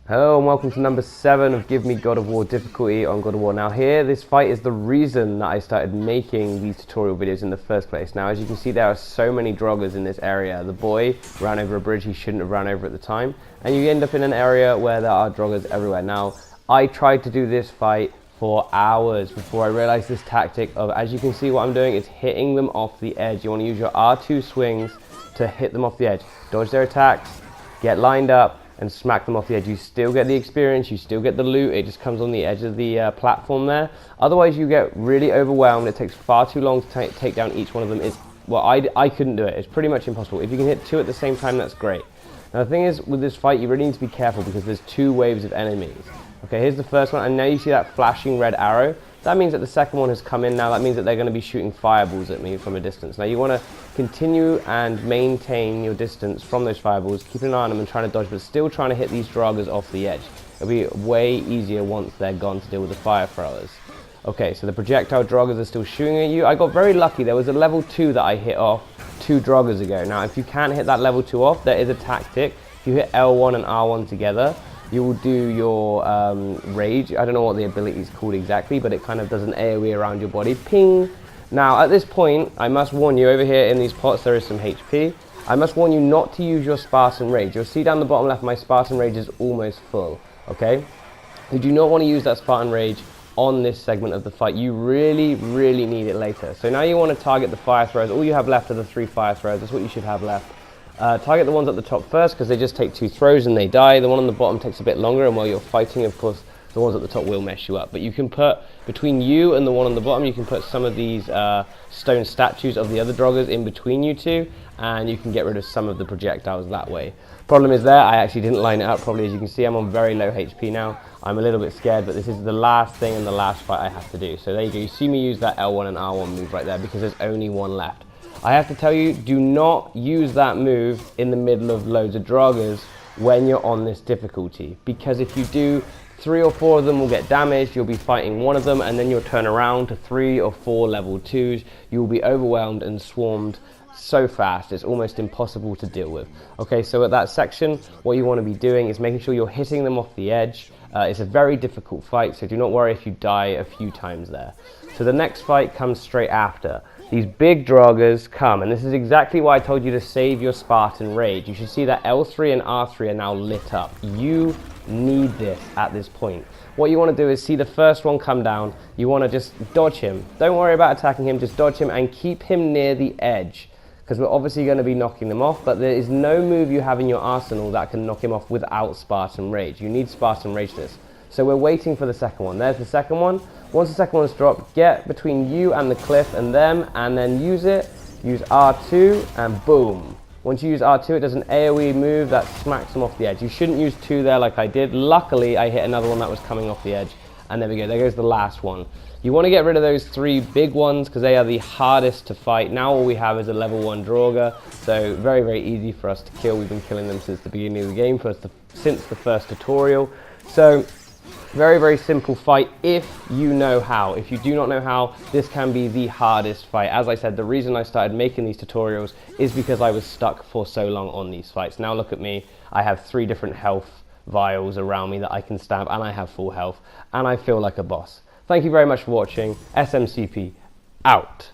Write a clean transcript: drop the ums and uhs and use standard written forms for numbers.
Hello and welcome to number 7 of Give Me God of War difficulty on God of War. Now here, this fight is the reason that I started making these tutorial videos in the first place. Now as you can see, there are so many Draugrs in this area. The boy ran over a bridge he shouldn't have ran over at the time, and you end up in an area where there are Draugrs everywhere. Now I tried to do this fight for hours before I realized this tactic of, as you can see what I'm doing, is hitting them off the edge. You want to use your R2 swings to hit them off the edge. Dodge their attacks, get lined up, and smack them off the edge. You still get the experience, you still get the loot, it just comes on the edge of the platform there. Otherwise you get really overwhelmed, it takes far too long to take down each one of them. Well, I couldn't do it, it's pretty much impossible. If you can hit 2 at the same time, that's great. Now the thing is, with this fight, you really need to be careful because there's 2 waves of enemies. Okay, here's the first one, and now you see that flashing red arrow. That means that the second one has come in now. That means that they're going to be shooting fireballs at me from a distance. Now you want to continue and maintain your distance from those fireballs, keeping an eye on them and trying to dodge, but still trying to hit these Draugrs off the edge. It'll be way easier once they're gone to deal with the fire throwers. Okay, so the projectile Draugrs are still shooting at you. I got very lucky. There was a level 2 that I hit off 2 Draugrs ago. Now if you can't hit that level 2 off, there is a tactic. If you hit L1 and R1 together, you will do your rage. I don't know what the ability is called exactly, but it kind of does an AoE around your body. Ping! Now, at this point, I must warn you, over here in these pots, there is some HP. I must warn you not to use your Spartan Rage. You'll see down the bottom left, my Spartan Rage is almost full, okay? You do not want to use that Spartan Rage on this segment of the fight. You really, really need it later. So now you want to target the fire throwers. All you have left are the 3 fire throwers. That's what you should have left. Target the ones at the top first because they just take 2 throws and they die. The one on the bottom takes a bit longer, and while you're fighting, of course, the ones at the top will mess you up. But you can put, between you and the one on the bottom, you can put some of these stone statues of the other Draugrs in between you two, and you can get rid of some of the projectiles that way. Problem is there, I actually didn't line it up properly. As you can see, I'm on very low HP now. I'm a little bit scared, but this is the last thing and the last fight I have to do. So there you go. You see me use that L1 and R1 move right there because there's only one left. I have to tell you, do not use that move in the middle of loads of Draugrs when you're on this difficulty, because if you do, 3 or 4 of them will get damaged. You'll be fighting one of them and then you'll turn around to 3 or 4 level 2s. You will be overwhelmed and swarmed so fast it's almost impossible to deal with. Okay, so at that section, what you want to be doing is making sure you're hitting them off the edge. It's a very difficult fight, so do not worry if you die a few times there. So the next fight comes straight after. These big Draugrs come, and this is exactly why I told you to save your Spartan Rage. You should see that L3 and R3 are now lit up. You need this at this point. What you want to do is see the first one come down. You want to just dodge him. Don't worry about attacking him, just dodge him and keep him near the edge, because we're obviously going to be knocking them off, but there is no move you have in your arsenal that can knock him off without Spartan Rage. You need Spartan Rage this. So we're waiting for the second one. There's the second one. Once the second one's dropped, get between you and the cliff and them, and then use it. Use R2, and boom. Once you use R2, it does an AoE move that smacks them off the edge. You shouldn't use 2 there like I did. Luckily, I hit another one that was coming off the edge, and there we go. There goes the last one. You want to get rid of those 3 big ones because they are the hardest to fight. Now all we have is a level 1 Draugr, so very, very easy for us to kill. We've been killing them since the beginning of the game, since the first tutorial. So very, very simple fight if you know how. If you do not know how, this can be the hardest fight. As I said, the reason I started making these tutorials is because I was stuck for so long on these fights. Now look at me. I have 3 different health vials around me that I can stab, and I have full health, and I feel like a boss. Thank you very much for watching. SMCP out.